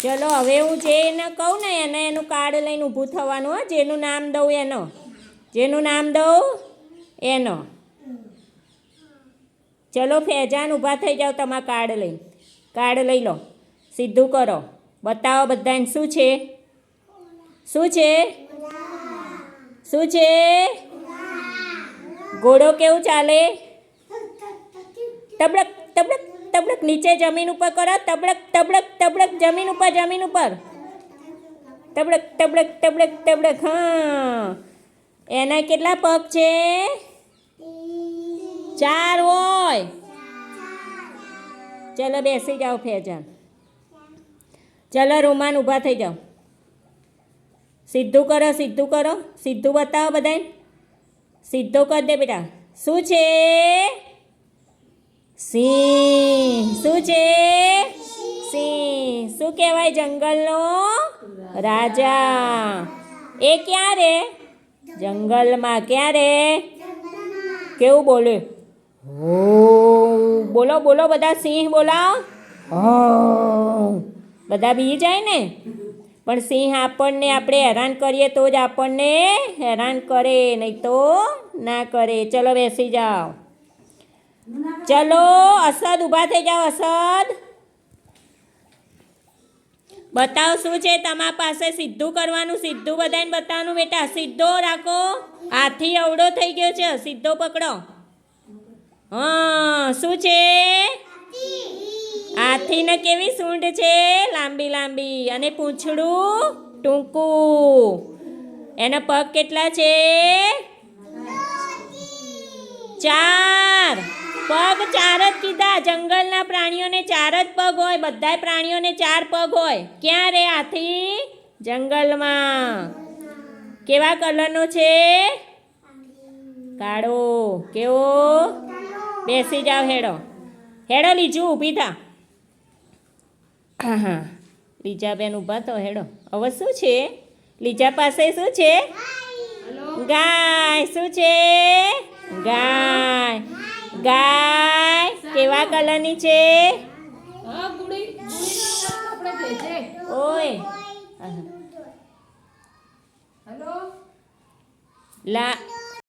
ચલો હવે હું જે એને કહું ને એને એનું કાર્ડ લઈને ઊભું થવાનું હો. જેનું નામ દઉં એનો, જેનું નામ દઉં એનો. ચલો ફેજાન ઊભા થઈ જાઓ તમારા કાર્ડ લઈને. કાર્ડ લઈ લો, સીધું કરો, બતાવો બધાને શું છે, શું છે, શું છે. ઘોડો કેવું ચાલે? તબડક તબડક તબડક. નીચે જમીન ઉપર કરો, તબડક તબડક તબડક. જમીન ઉપર, જમીન ઉપર, તબડક તબડક તબડક તબડક. હા, એના કેટલા પગ છે? 4 હોય. ચલો બેસી જાઓ ફેજાન. ચલો રૂમાન ઊભા થઈ જાઓ. સીધું કરો, સીધું કરો, સીધું બતાવો બધાને. સીધો કરી દે બેટા. શું છે? સિંહ. શું છે? સિંહ. શું કહેવાય? જંગલનો રાજા. એ ક્યાં રે? જંગલમાં. ક્યાં રે? કેવું બોલે? હો. બોલો બોલો બધા, સિંહ બોલાવો. બધા બી જાય ને. પણ સિંહ આપણને આપણે હેરાન કરીએ તો જ આપણને હેરાન કરે, નહીં તો ના કરે. ચલો બેસી જાઓ. ચલો અસદ ઊભા થઈ જાઓ. અસદ બતાવો શું છે તમારા પાસે. સીધું કરવાનું, સીધું બધાને બતાવવાનું બેટા. સીધો રાખો. હાથી અવળો થઈ ગયો છે, સીધો પકડો. હા, શું છે? હાથીને કેવી સૂંઢ છે? લાંબી લાંબી. અને પૂંછડું ટૂંકું. એના પગ કેટલા છે? 4 પગ. 4 જ કીધા. જંગલના પ્રાણીઓને 4 જ પગ હોય. બધાય પ્રાણીઓને 4 પગ હોય. ક્યાં રે હાથી? જંગલમાં. કેવા કલરનો છે? કાળો. કેવો? બેસી જાઓ. હેડો હેડો લીજુ ઊભી થા. હા હા, લીજાબેન ઊભા તો હેડો. હવે શું છે લીજા પાસે? શું છે? ગાય. શું છે? ગાય. ગાય કેવા કલરની છે? ઓય લા